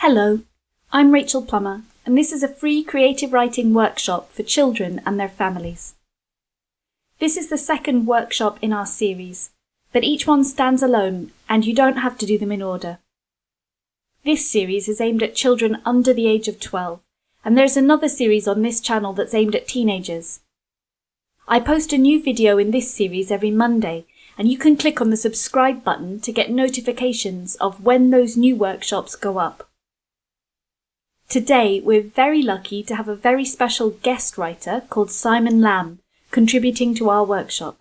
Hello, I'm Rachel Plummer, and this is a free creative writing workshop for children and their families. This is the second workshop in our series, but each one stands alone and you don't have to do them in order. This series is aimed at children under the age of 12, and there's another series on this channel that's aimed at teenagers. I post a new video in this series every Monday, and you can click on the subscribe button to get notifications of when those new workshops go up. Today, we're very lucky to have a very special guest writer called Simon Lamb contributing to our workshop.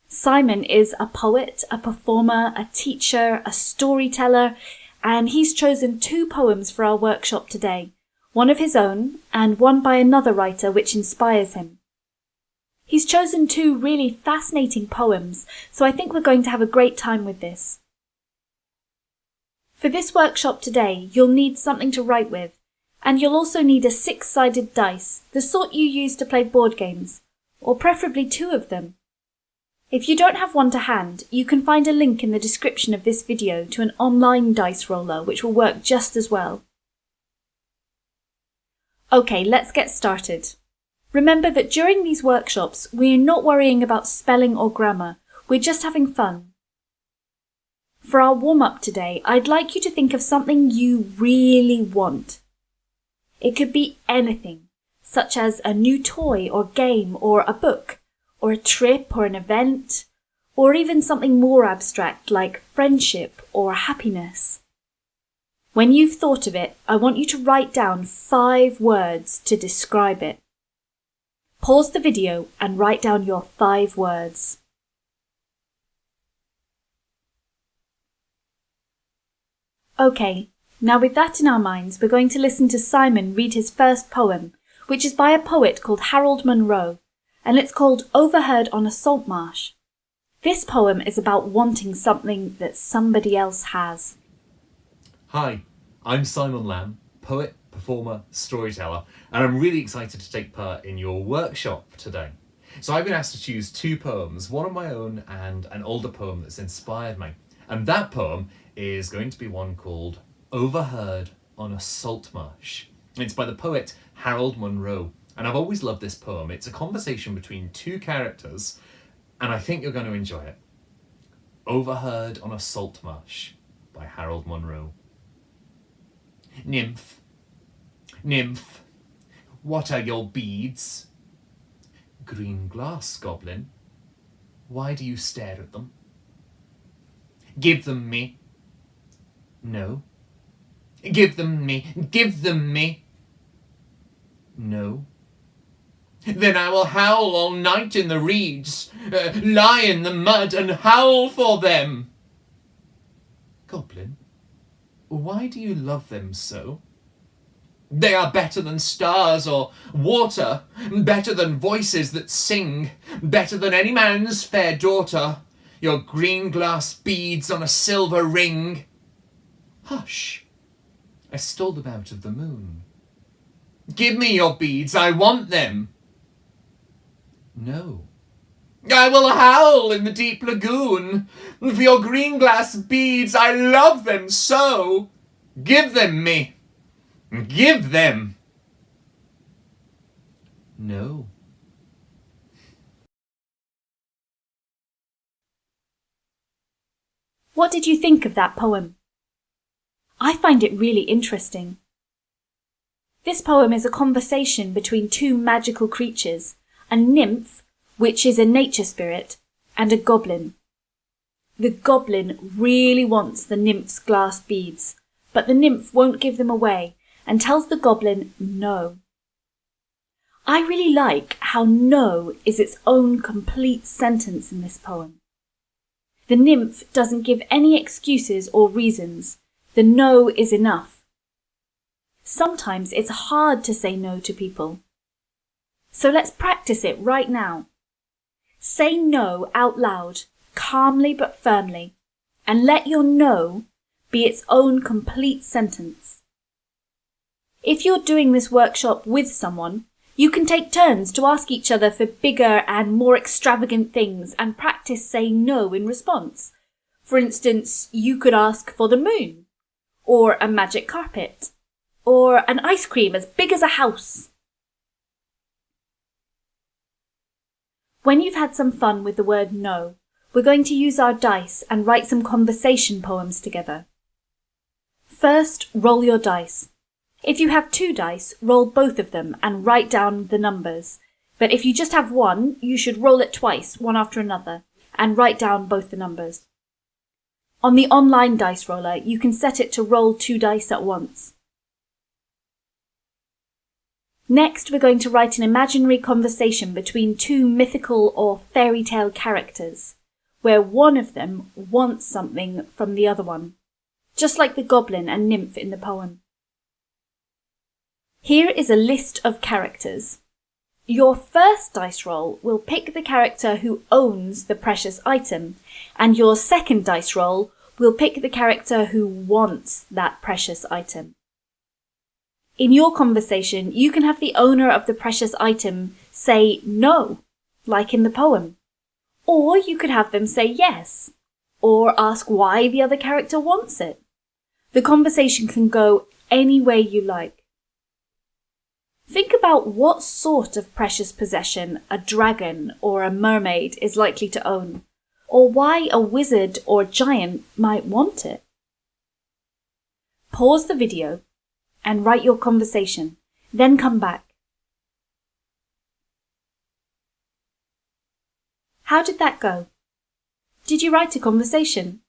Simon is a poet, a performer, a teacher, a storyteller, and he's chosen 2 poems for our workshop today, one of his own and one by another writer which inspires him. He's chosen 2 really fascinating poems, so I think we're going to have a great time with this. For this workshop today, you'll need something to write with, and you'll also need a 6-sided dice, the sort you use to play board games, or preferably 2 of them. If you don't have one to hand, you can find a link in the description of this video to an online dice roller which will work just as well. Okay, let's get started. Remember that during these workshops, we're not worrying about spelling or grammar, we're just having fun. For our warm-up today, I'd like you to think of something you really want. It could be anything, such as a new toy or game or a book, or a trip or an event, or even something more abstract like friendship or happiness. When you've thought of it, I want you to write down 5 words to describe it. Pause the video and write down your 5 words. Okay, now with that in our minds, we're going to listen to Simon read his first poem, which is by a poet called Harold Monroe, and it's called Overheard on a Salt Marsh. This poem is about wanting something that somebody else has. Hi, I'm Simon Lamb, poet, performer, storyteller, and I'm really excited to take part in your workshop today. So I've been asked to choose 2 poems, one of my own and an older poem that's inspired me. And that poem is going to be one called Overheard on a Salt Marsh. It's by the poet Harold Monroe, and I've always loved this poem. It's a conversation between 2 characters, and I think you're going to enjoy it. Overheard on a Salt Marsh by Harold Monroe. Nymph, nymph, what are your beads? Green glass, goblin. Why do you stare at them? Give them me. No. Give them me. Give them me. No. Then I will howl all night in the reeds, lie in the mud and howl for them. Goblin, why do you love them so? They are better than stars or water, better than voices that sing, better than any man's fair daughter. Your green glass beads on a silver ring. Hush, I stole them out of the moon. Give me your beads, I want them. No. I will howl in the deep lagoon. For your green glass beads, I love them so. Give them me. Give them. No. What did you think of that poem? I find it really interesting. This poem is a conversation between 2 magical creatures, a nymph, which is a nature spirit, and a goblin. The goblin really wants the nymph's glass beads, but the nymph won't give them away and tells the goblin no. I really like how no is its own complete sentence in this poem. The nymph doesn't give any excuses or reasons. The no is enough. Sometimes it's hard to say no to people. So let's practice it right now. Say no out loud, calmly but firmly, and let your no be its own complete sentence. If you're doing this workshop with someone, you can take turns to ask each other for bigger and more extravagant things and practice saying no in response. For instance, you could ask for the moon, or a magic carpet, or an ice cream as big as a house. When you've had some fun with the word no, we're going to use our dice and write some conversation poems together. First, roll your dice. If you have 2 dice, roll both of them and write down the numbers. But if you just have one, you should roll it twice, one after another, and write down both the numbers. On the online dice roller, you can set it to roll 2 dice at once. Next, we're going to write an imaginary conversation between 2 mythical or fairy tale characters, where one of them wants something from the other one, just like the goblin and nymph in the poem. Here is a list of characters. Your first dice roll will pick the character who owns the precious item, and your second dice roll will pick the character who wants that precious item. In your conversation, you can have the owner of the precious item say no, like in the poem. Or you could have them say yes, or ask why the other character wants it. The conversation can go any way you like. Think about what sort of precious possession a dragon or a mermaid is likely to own, or why a wizard or giant might want it. Pause the video and write your conversation, then come back. How did that go? Did you write a conversation?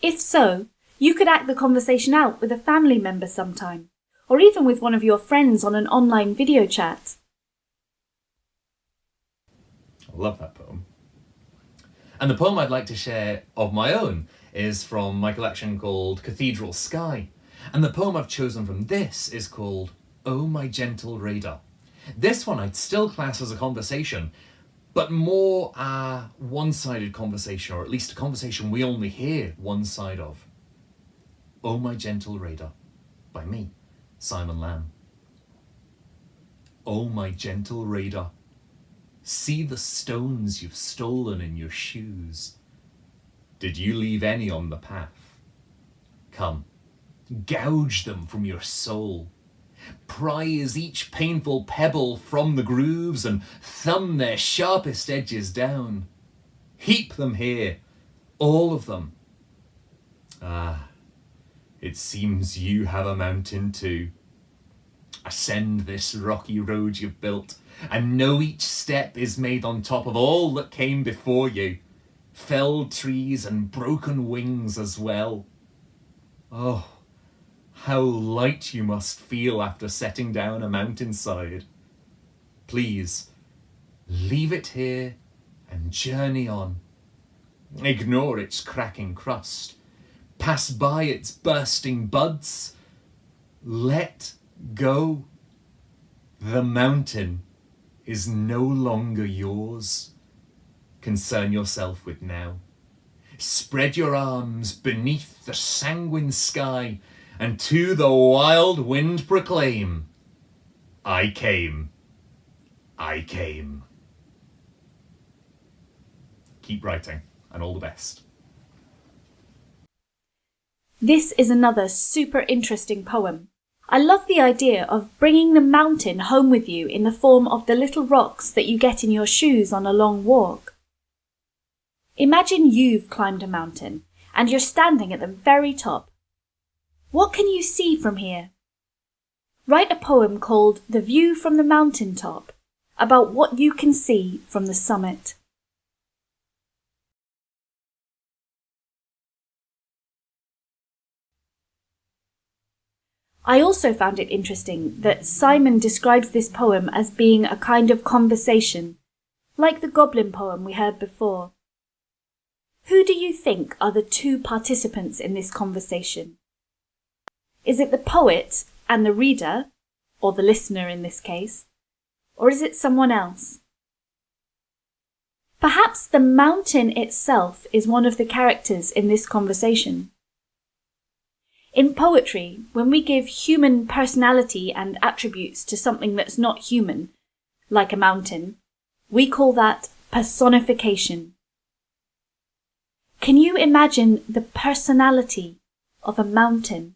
If so, you could act the conversation out with a family member sometime, or even with one of your friends on an online video chat. I love that poem. And the poem I'd like to share of my own is from my collection called Cathedral Sky. And the poem I've chosen from this is called Oh My Gentle Radar. This one I'd still class as a conversation, but more a one-sided conversation, or at least a conversation we only hear one side of. Oh My Gentle Radar, by me, Simon Lamb. Oh my gentle radar, see the stones you've stolen in your shoes. Did you leave any on the path? Come, gouge them from your soul. Prise each painful pebble from the grooves and thumb their sharpest edges down. Heap them here, all of them. Ah, it seems you have a mountain too. Ascend this rocky road you've built, and know each step is made on top of all that came before you. Felled trees and broken wings as well. Oh, how light you must feel after setting down a mountainside. Please, leave it here and journey on. Ignore its cracking crust. Pass by its bursting buds. Let go. The mountain is no longer yours. Concern yourself with now. Spread your arms beneath the sanguine sky, and to the wild wind proclaim, I came. I came. Keep writing, and all the best. This is another super interesting poem. I love the idea of bringing the mountain home with you in the form of the little rocks that you get in your shoes on a long walk. Imagine you've climbed a mountain and you're standing at the very top. What can you see from here? Write a poem called The View from the Mountain Top about what you can see from the summit. I also found it interesting that Simon describes this poem as being a kind of conversation, like the goblin poem we heard before. Who do you think are the 2 participants in this conversation? Is it the poet and the reader, or the listener in this case, or is it someone else? Perhaps the mountain itself is one of the characters in this conversation. In poetry, when we give human personality and attributes to something that's not human, like a mountain, we call that personification. Can you imagine the personality of a mountain.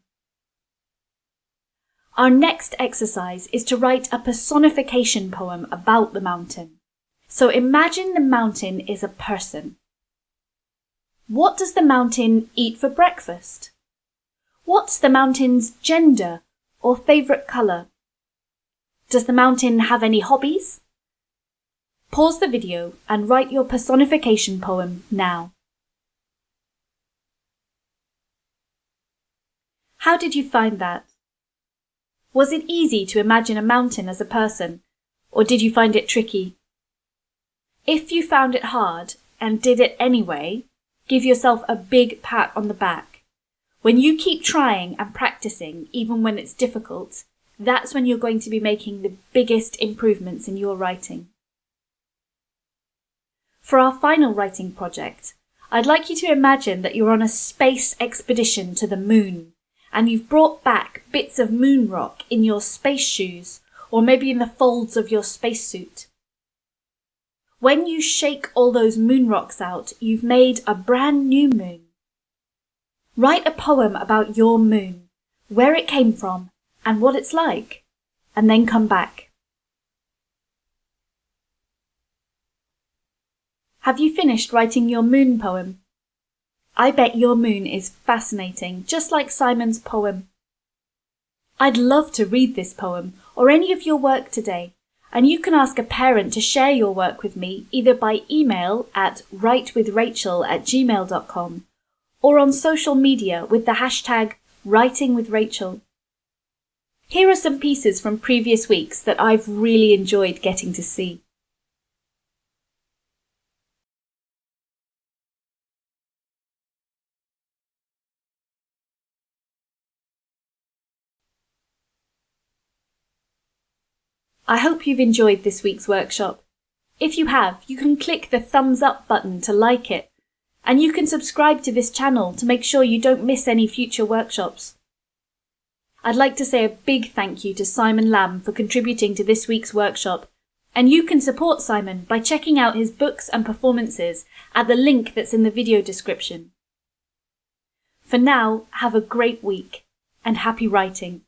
Our next exercise is to write a personification poem about the mountain. So imagine the mountain is a person. What does the mountain eat for breakfast? What's the mountain's gender or favourite colour? Does the mountain have any hobbies? Pause the video and write your personification poem now. How did you find that? Was it easy to imagine a mountain as a person, or did you find it tricky? If you found it hard and did it anyway, give yourself a big pat on the back. When you keep trying and practicing, even when it's difficult, that's when you're going to be making the biggest improvements in your writing. For our final writing project, I'd like you to imagine that you're on a space expedition to the moon, and you've brought back bits of moon rock in your space shoes, or maybe in the folds of your spacesuit. When you shake all those moon rocks out, you've made a brand new moon. Write a poem about your moon, where it came from, and what it's like, and then come back. Have you finished writing your moon poem? I bet your moon is fascinating, just like Simon's poem. I'd love to read this poem or any of your work today, and you can ask a parent to share your work with me either by email at writewithrachel@gmail.com or on social media with the hashtag writingwithrachel. Here are some pieces from previous weeks that I've really enjoyed getting to see. I hope you've enjoyed this week's workshop. If you have, you can click the thumbs up button to like it, and you can subscribe to this channel to make sure you don't miss any future workshops. I'd like to say a big thank you to Simon Lamb for contributing to this week's workshop, and you can support Simon by checking out his books and performances at the link that's in the video description. For now, have a great week and happy writing.